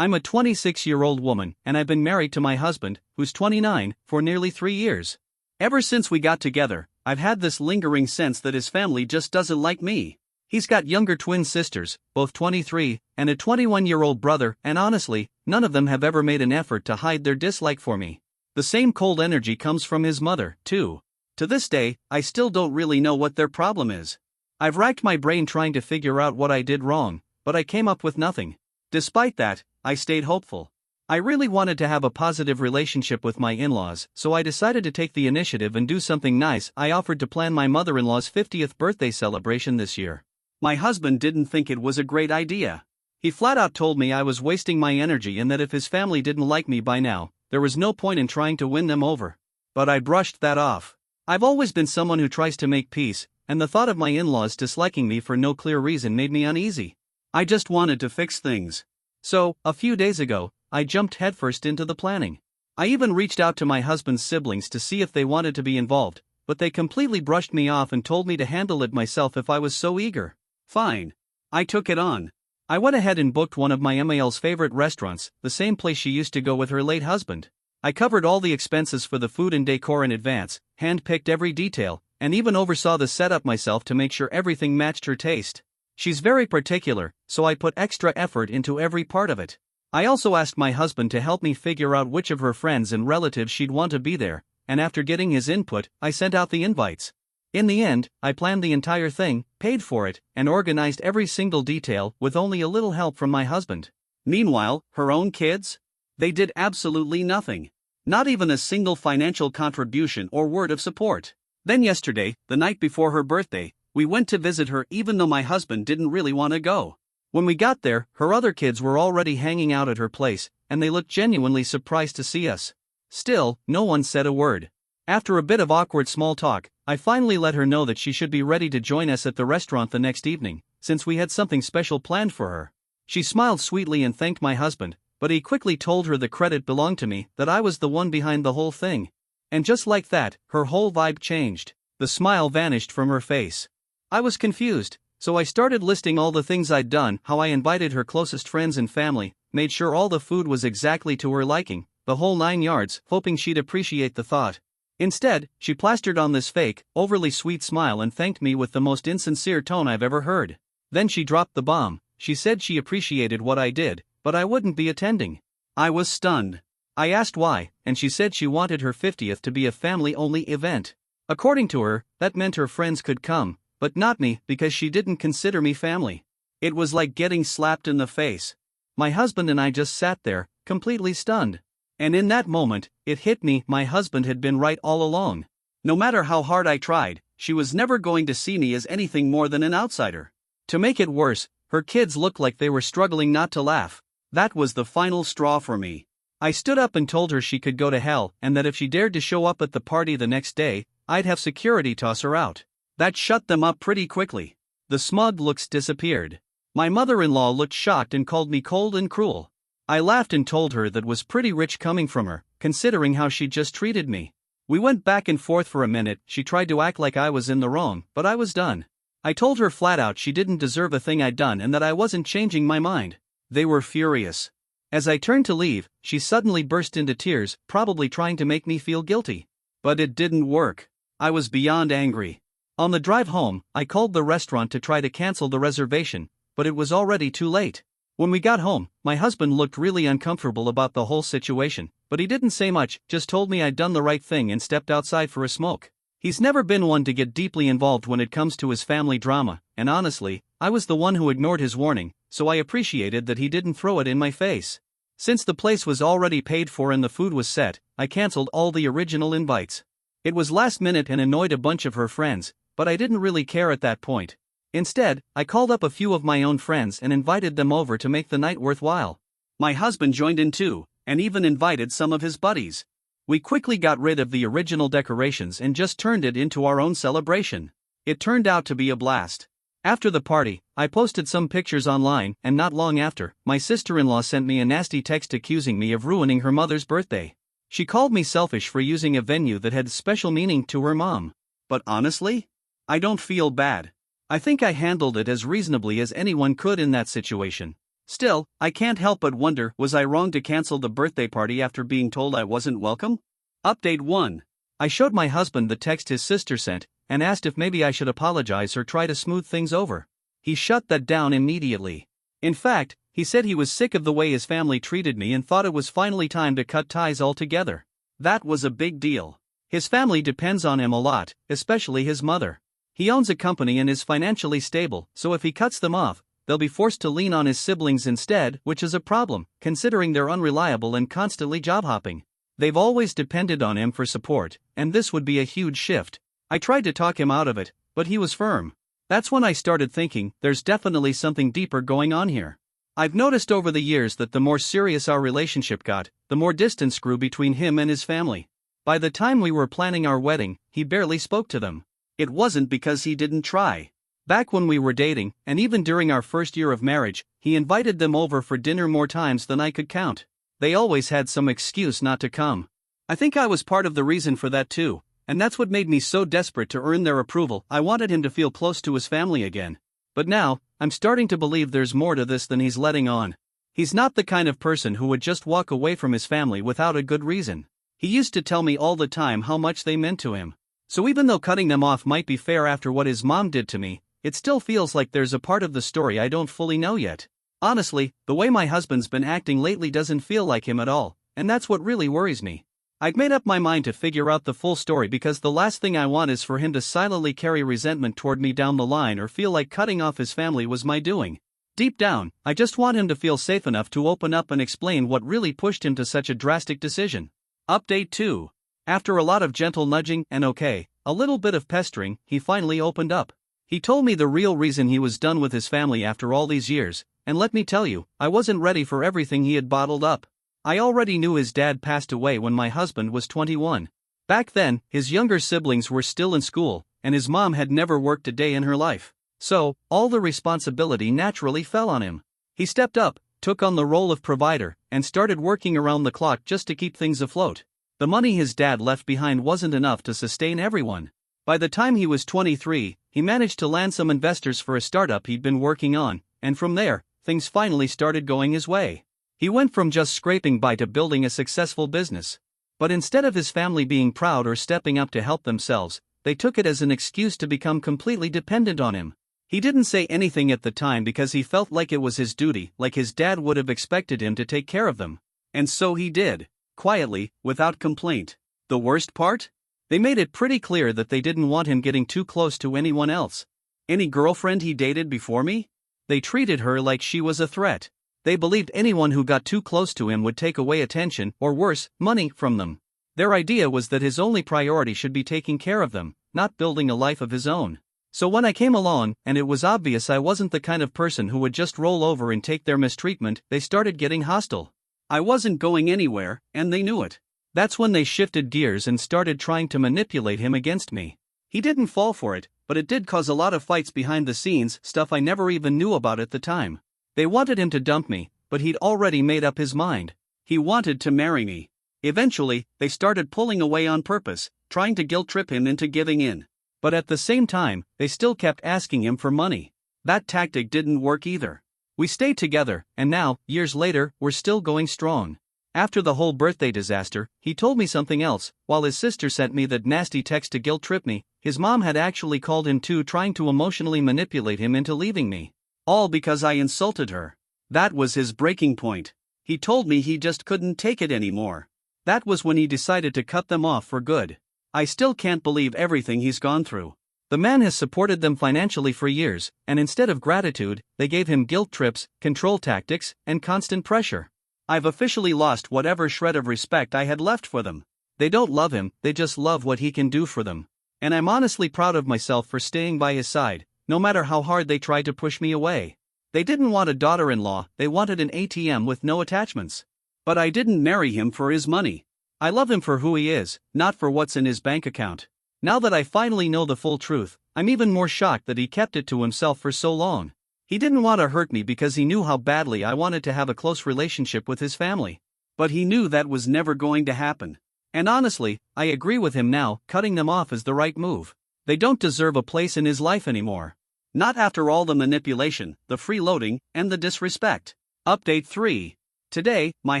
I'm a 26-year-old woman, and I've been married to my husband, who's 29, for nearly 3 years. Ever since we got together, I've had this lingering sense that his family just doesn't like me. He's got younger twin sisters, both 23, and a 21-year-old brother, and honestly, none of them have ever made an effort to hide their dislike for me. The same cold energy comes from his mother, too. To this day, I still don't really know what their problem is. I've racked my brain trying to figure out what I did wrong, but I came up with nothing. Despite that, I stayed hopeful. I really wanted to have a positive relationship with my in-laws, so I decided to take the initiative and do something nice. I offered to plan my mother-in-law's 50th birthday celebration this year. My husband didn't think it was a great idea. He flat out told me I was wasting my energy and that if his family didn't like me by now, there was no point in trying to win them over. But I brushed that off. I've always been someone who tries to make peace, and the thought of my in-laws disliking me for no clear reason made me uneasy. I just wanted to fix things. So, a few days ago, I jumped headfirst into the planning. I even reached out to my husband's siblings to see if they wanted to be involved, but they completely brushed me off and told me to handle it myself if I was so eager. Fine. I took it on. I went ahead and booked one of my MAL's favorite restaurants, the same place she used to go with her late husband. I covered all the expenses for the food and decor in advance, handpicked every detail, and even oversaw the setup myself to make sure everything matched her taste. She's very particular, so I put extra effort into every part of it. I also asked my husband to help me figure out which of her friends and relatives she'd want to be there, and after getting his input, I sent out the invites. In the end, I planned the entire thing, paid for it, and organized every single detail with only a little help from my husband. Meanwhile, her own kids? They did absolutely nothing. Not even a single financial contribution or word of support. Then yesterday, the night before her birthday, we went to visit her even though my husband didn't really want to go. When we got there, her other kids were already hanging out at her place, and they looked genuinely surprised to see us. Still, no one said a word. After a bit of awkward small talk, I finally let her know that she should be ready to join us at the restaurant the next evening, since we had something special planned for her. She smiled sweetly and thanked my husband, but he quickly told her the credit belonged to me, that I was the one behind the whole thing. And just like that, her whole vibe changed. The smile vanished from her face. I was confused, so I started listing all the things I'd done, how I invited her closest friends and family, made sure all the food was exactly to her liking, the whole 9 yards, hoping she'd appreciate the thought. Instead, she plastered on this fake, overly sweet smile and thanked me with the most insincere tone I've ever heard. Then she dropped the bomb. She said she appreciated what I did, but I wouldn't be attending. I was stunned. I asked why, and she said she wanted her 50th to be a family-only event. According to her, that meant her friends could come, but not me because she didn't consider me family. It was like getting slapped in the face. My husband and I just sat there, completely stunned. And in that moment, it hit me, my husband had been right all along. No matter how hard I tried, she was never going to see me as anything more than an outsider. To make it worse, her kids looked like they were struggling not to laugh. That was the final straw for me. I stood up and told her she could go to hell and that if she dared to show up at the party the next day, I'd have security toss her out. That shut them up pretty quickly. The smug looks disappeared. My mother-in-law looked shocked and called me cold and cruel. I laughed and told her that was pretty rich coming from her, considering how she just treated me. We went back and forth for a minute. She tried to act like I was in the wrong, but I was done. I told her flat out she didn't deserve a thing I'd done and that I wasn't changing my mind. They were furious. As I turned to leave, she suddenly burst into tears, probably trying to make me feel guilty. But it didn't work. I was beyond angry. On the drive home, I called the restaurant to try to cancel the reservation, but it was already too late. When we got home, my husband looked really uncomfortable about the whole situation, but he didn't say much, just told me I'd done the right thing and stepped outside for a smoke. He's never been one to get deeply involved when it comes to his family drama, and honestly, I was the one who ignored his warning, so I appreciated that he didn't throw it in my face. Since the place was already paid for and the food was set, I canceled all the original invites. It was last minute and annoyed a bunch of her friends, but I didn't really care at that point. Instead, I called up a few of my own friends and invited them over to make the night worthwhile. My husband joined in too, and even invited some of his buddies. We quickly got rid of the original decorations and just turned it into our own celebration. It turned out to be a blast. After the party, I posted some pictures online, and not long after, my sister-in-law sent me a nasty text accusing me of ruining her mother's birthday. She called me selfish for using a venue that had special meaning to her mom. But honestly, I don't feel bad. I think I handled it as reasonably as anyone could in that situation. Still, I can't help but wonder, was I wrong to cancel the birthday party after being told I wasn't welcome? Update 1. I showed my husband the text his sister sent and asked if maybe I should apologize or try to smooth things over. He shut that down immediately. In fact, he said he was sick of the way his family treated me and thought it was finally time to cut ties altogether. That was a big deal. His family depends on him a lot, especially his mother. He owns a company and is financially stable, so if he cuts them off, they'll be forced to lean on his siblings instead, which is a problem, considering they're unreliable and constantly job hopping. They've always depended on him for support, and this would be a huge shift. I tried to talk him out of it, but he was firm. That's when I started thinking, there's definitely something deeper going on here. I've noticed over the years that the more serious our relationship got, the more distance grew between him and his family. By the time we were planning our wedding, he barely spoke to them. It wasn't because he didn't try. Back when we were dating, and even during our first year of marriage, he invited them over for dinner more times than I could count. They always had some excuse not to come. I think I was part of the reason for that too, and that's what made me so desperate to earn their approval. I wanted him to feel close to his family again. But now, I'm starting to believe there's more to this than he's letting on. He's not the kind of person who would just walk away from his family without a good reason. He used to tell me all the time how much they meant to him. So even though cutting them off might be fair after what his mom did to me, it still feels like there's a part of the story I don't fully know yet. Honestly, the way my husband's been acting lately doesn't feel like him at all, and that's what really worries me. I've made up my mind to figure out the full story because the last thing I want is for him to silently carry resentment toward me down the line or feel like cutting off his family was my doing. Deep down, I just want him to feel safe enough to open up and explain what really pushed him to such a drastic decision. Update 2. After a lot of gentle nudging and a little bit of pestering, he finally opened up. He told me the real reason he was done with his family after all these years, and let me tell you, I wasn't ready for everything he had bottled up. I already knew his dad passed away when my husband was 21. Back then, his younger siblings were still in school, and his mom had never worked a day in her life. So, all the responsibility naturally fell on him. He stepped up, took on the role of provider, and started working around the clock just to keep things afloat. The money his dad left behind wasn't enough to sustain everyone. By the time he was 23, he managed to land some investors for a startup he'd been working on, and from there, things finally started going his way. He went from just scraping by to building a successful business. But instead of his family being proud or stepping up to help themselves, they took it as an excuse to become completely dependent on him. He didn't say anything at the time because he felt like it was his duty, like his dad would have expected him to take care of them. And so he did, quietly, without complaint. The worst part? They made it pretty clear that they didn't want him getting too close to anyone else. Any girlfriend he dated before me? They treated her like she was a threat. They believed anyone who got too close to him would take away attention, or worse, money, from them. Their idea was that his only priority should be taking care of them, not building a life of his own. So when I came along, and it was obvious I wasn't the kind of person who would just roll over and take their mistreatment, they started getting hostile. I wasn't going anywhere, and they knew it. That's when they shifted gears and started trying to manipulate him against me. He didn't fall for it, but it did cause a lot of fights behind the scenes, stuff I never even knew about at the time. They wanted him to dump me, but he'd already made up his mind. He wanted to marry me. Eventually, they started pulling away on purpose, trying to guilt-trip him into giving in. But at the same time, they still kept asking him for money. That tactic didn't work either. We stayed together, and now, years later, we're still going strong. After the whole birthday disaster, he told me something else. While his sister sent me that nasty text to guilt-trip me, his mom had actually called him too, trying to emotionally manipulate him into leaving me. All because I insulted her. That was his breaking point. He told me he just couldn't take it anymore. That was when he decided to cut them off for good. I still can't believe everything he's gone through. The man has supported them financially for years, and instead of gratitude, they gave him guilt trips, control tactics, and constant pressure. I've officially lost whatever shred of respect I had left for them. They don't love him, they just love what he can do for them. And I'm honestly proud of myself for staying by his side, no matter how hard they tried to push me away. They didn't want a daughter-in-law, they wanted an ATM with no attachments. But I didn't marry him for his money. I love him for who he is, not for what's in his bank account. Now that I finally know the full truth, I'm even more shocked that he kept it to himself for so long. He didn't want to hurt me because he knew how badly I wanted to have a close relationship with his family. But he knew that was never going to happen. And honestly, I agree with him now, cutting them off is the right move. They don't deserve a place in his life anymore. Not after all the manipulation, the freeloading, and the disrespect. Update 3. Today, my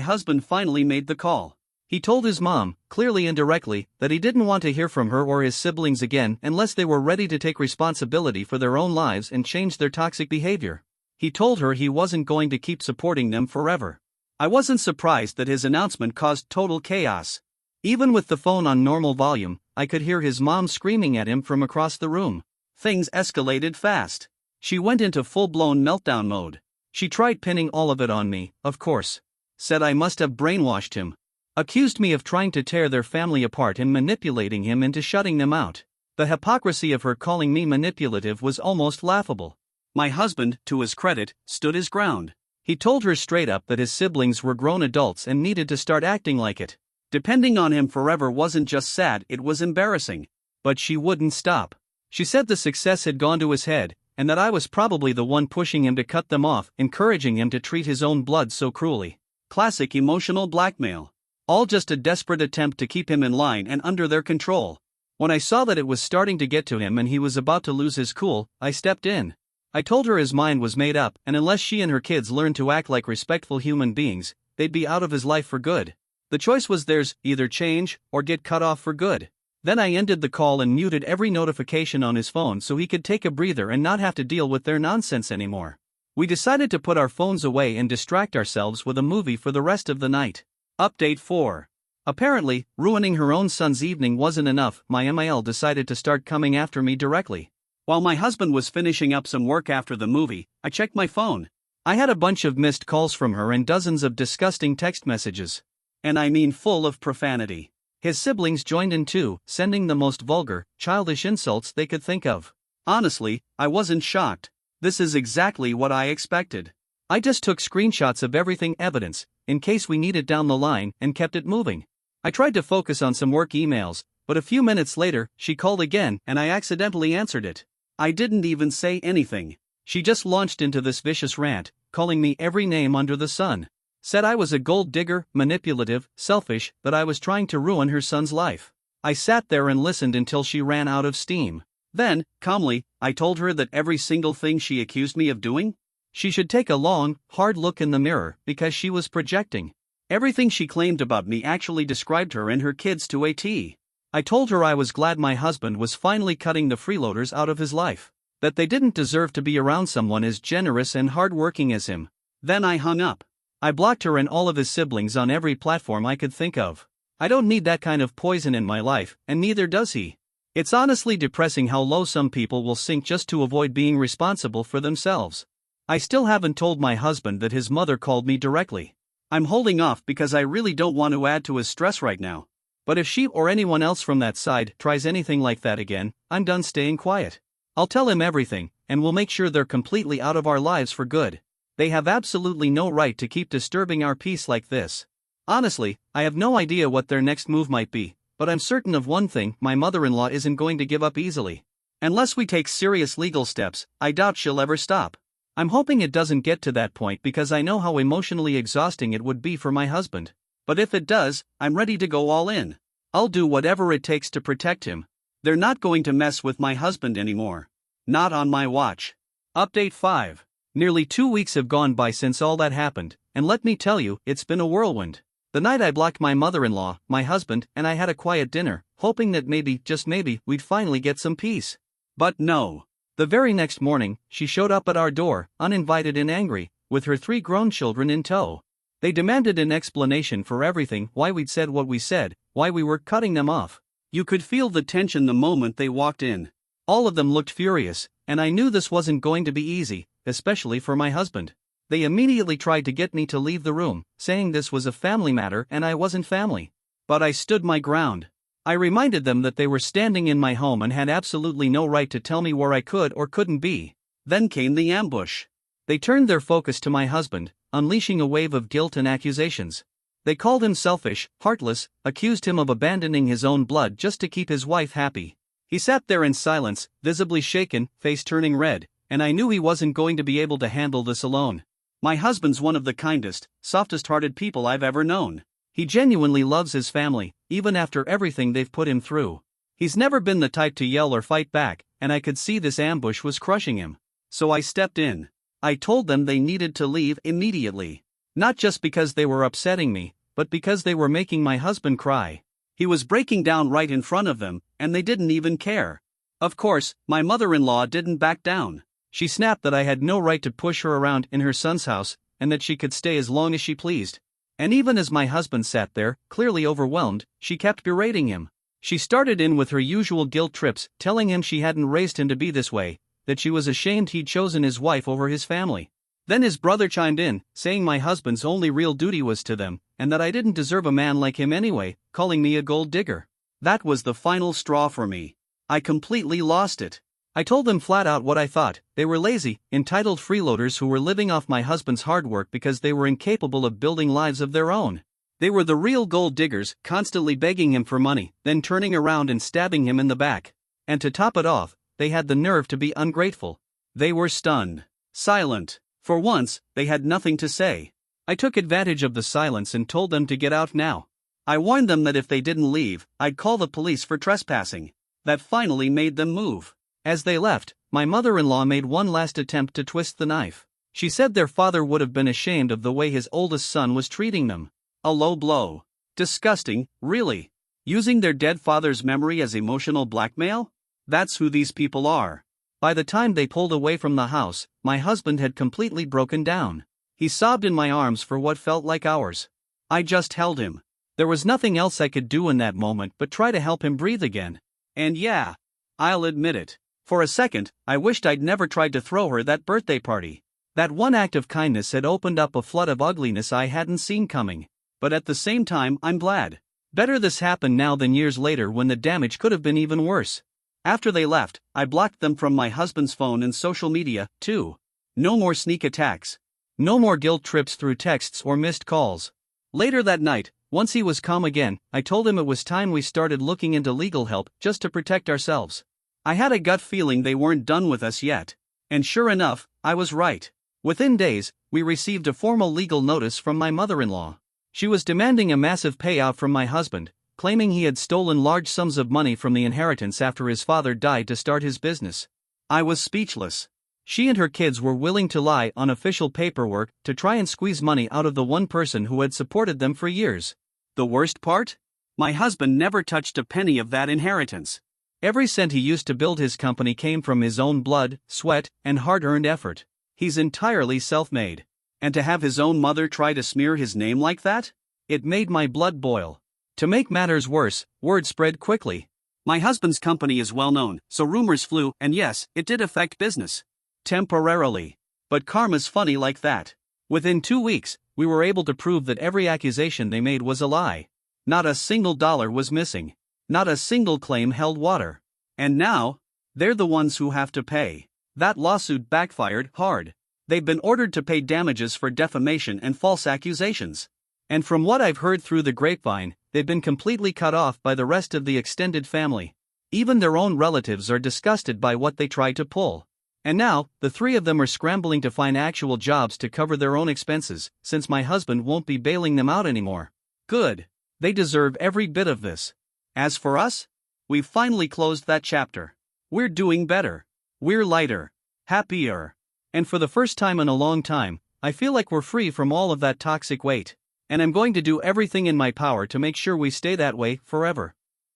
husband finally made the call. He told his mom, clearly indirectly, that he didn't want to hear from her or his siblings again unless they were ready to take responsibility for their own lives and change their toxic behavior. He told her he wasn't going to keep supporting them forever. I wasn't surprised that his announcement caused total chaos. Even with the phone on normal volume, I could hear his mom screaming at him from across the room. Things escalated fast. She went into full-blown meltdown mode. She tried pinning all of it on me, of course. Said I must have brainwashed him. Accused me of trying to tear their family apart and manipulating him into shutting them out. The hypocrisy of her calling me manipulative was almost laughable. My husband, to his credit, stood his ground. He told her straight up that his siblings were grown adults and needed to start acting like it. Depending on him forever wasn't just sad, it was embarrassing. But she wouldn't stop. She said the success had gone to his head, and that I was probably the one pushing him to cut them off, encouraging him to treat his own blood so cruelly. Classic emotional blackmail. All just a desperate attempt to keep him in line and under their control. When I saw that it was starting to get to him and he was about to lose his cool, I stepped in. I told her his mind was made up, and unless she and her kids learned to act like respectful human beings, they'd be out of his life for good. The choice was theirs: either change or get cut off for good. Then I ended the call and muted every notification on his phone so he could take a breather and not have to deal with their nonsense anymore. We decided to put our phones away and distract ourselves with a movie for the rest of the night. Update 4. Apparently, ruining her own son's evening wasn't enough. My MIL decided to start coming after me directly. While my husband was finishing up some work after the movie, I checked my phone. I had a bunch of missed calls from her and dozens of disgusting text messages. And I mean full of profanity. His siblings joined in too, sending the most vulgar, childish insults they could think of. Honestly, I wasn't shocked. This is exactly what I expected. I just took screenshots of everything evidence, in case we need it down the line, and kept it moving. I tried to focus on some work emails, but a few minutes later, she called again and I accidentally answered it. I didn't even say anything. She just launched into this vicious rant, calling me every name under the sun. Said I was a gold digger, manipulative, selfish, that I was trying to ruin her son's life. I sat there and listened until she ran out of steam. Then, calmly, I told her that every single thing she accused me of doing, she should take a long, hard look in the mirror, because she was projecting. Everything she claimed about me actually described her and her kids to a T. I told her I was glad my husband was finally cutting the freeloaders out of his life. That they didn't deserve to be around someone as generous and hardworking as him. Then I hung up. I blocked her and all of his siblings on every platform I could think of. I don't need that kind of poison in my life, and neither does he. It's honestly depressing how low some people will sink just to avoid being responsible for themselves. I still haven't told my husband that his mother called me directly. I'm holding off because I really don't want to add to his stress right now. But if she or anyone else from that side tries anything like that again, I'm done staying quiet. I'll tell him everything, and we'll make sure they're completely out of our lives for good. They have absolutely no right to keep disturbing our peace like this. Honestly, I have no idea what their next move might be, but I'm certain of one thing: my mother-in-law isn't going to give up easily. Unless we take serious legal steps, I doubt she'll ever stop. I'm hoping it doesn't get to that point because I know how emotionally exhausting it would be for my husband. But if it does, I'm ready to go all in. I'll do whatever it takes to protect him. They're not going to mess with my husband anymore. Not on my watch. Update 5. Nearly 2 weeks have gone by since all that happened, and let me tell you, it's been a whirlwind. The night I blocked my mother-in-law, my husband and I had a quiet dinner, hoping that maybe, just maybe, we'd finally get some peace. But no. The very next morning, she showed up at our door, uninvited and angry, with her 3 grown children in tow. They demanded an explanation for everything: why we'd said what we said, why we were cutting them off. You could feel the tension the moment they walked in. All of them looked furious, and I knew this wasn't going to be easy, especially for my husband. They immediately tried to get me to leave the room, saying this was a family matter and I wasn't family. But I stood my ground. I reminded them that they were standing in my home and had absolutely no right to tell me where I could or couldn't be. Then came the ambush. They turned their focus to my husband, unleashing a wave of guilt and accusations. They called him selfish, heartless, accused him of abandoning his own blood just to keep his wife happy. He sat there in silence, visibly shaken, face turning red, and I knew he wasn't going to be able to handle this alone. My husband's one of the kindest, softest-hearted people I've ever known. He genuinely loves his family, even after everything they've put him through. He's never been the type to yell or fight back, and I could see this ambush was crushing him. So I stepped in. I told them they needed to leave immediately. Not just because they were upsetting me, but because they were making my husband cry. He was breaking down right in front of them, and they didn't even care. Of course, my mother-in-law didn't back down. She snapped that I had no right to push her around in her son's house, and that she could stay as long as she pleased. And even as my husband sat there, clearly overwhelmed, she kept berating him. She started in with her usual guilt trips, telling him she hadn't raised him to be this way, that she was ashamed he'd chosen his wife over his family. Then his brother chimed in, saying my husband's only real duty was to them, and that I didn't deserve a man like him anyway, calling me a gold digger. That was the final straw for me. I completely lost it. I told them flat out what I thought. They were lazy, entitled freeloaders who were living off my husband's hard work because they were incapable of building lives of their own. They were the real gold diggers, constantly begging him for money, then turning around and stabbing him in the back. And to top it off, they had the nerve to be ungrateful. They were stunned. Silent. For once, they had nothing to say. I took advantage of the silence and told them to get out now. I warned them that if they didn't leave, I'd call the police for trespassing. That finally made them move. As they left, my mother-in-law made one last attempt to twist the knife. She said their father would have been ashamed of the way his oldest son was treating them. A low blow. Disgusting, really. Using their dead father's memory as emotional blackmail? That's who these people are. By the time they pulled away from the house, my husband had completely broken down. He sobbed in my arms for what felt like hours. I just held him. There was nothing else I could do in that moment but try to help him breathe again. And yeah, I'll admit it. For a second, I wished I'd never tried to throw her that birthday party. That one act of kindness had opened up a flood of ugliness I hadn't seen coming. But at the same time, I'm glad. Better this happened now than years later when the damage could have been even worse. After they left, I blocked them from my husband's phone and social media, too. No more sneak attacks. No more guilt trips through texts or missed calls. Later that night, once he was calm again, I told him it was time we started looking into legal help just to protect ourselves. I had a gut feeling they weren't done with us yet. And sure enough, I was right. Within days, we received a formal legal notice from my mother-in-law. She was demanding a massive payout from my husband, claiming he had stolen large sums of money from the inheritance after his father died to start his business. I was speechless. She and her kids were willing to lie on official paperwork to try and squeeze money out of the one person who had supported them for years. The worst part? My husband never touched a penny of that inheritance. Every cent he used to build his company came from his own blood, sweat, and hard-earned effort. He's entirely self-made. And to have his own mother try to smear his name like that? It made my blood boil. To make matters worse, word spread quickly. My husband's company is well known, so rumors flew, and yes, it did affect business. Temporarily. But karma's funny like that. Within 2 weeks, we were able to prove that every accusation they made was a lie. Not a single dollar was missing. Not a single claim held water. And now, they're the ones who have to pay. That lawsuit backfired hard. They've been ordered to pay damages for defamation and false accusations. And from what I've heard through the grapevine, they've been completely cut off by the rest of the extended family. Even their own relatives are disgusted by what they tried to pull. And now, the three of them are scrambling to find actual jobs to cover their own expenses, since my husband won't be bailing them out anymore. Good. They deserve every bit of this. As for us, we've finally closed that chapter. We're doing better. We're lighter. Happier. And for the first time in a long time, I feel like we're free from all of that toxic weight. And I'm going to do everything in my power to make sure we stay that way forever.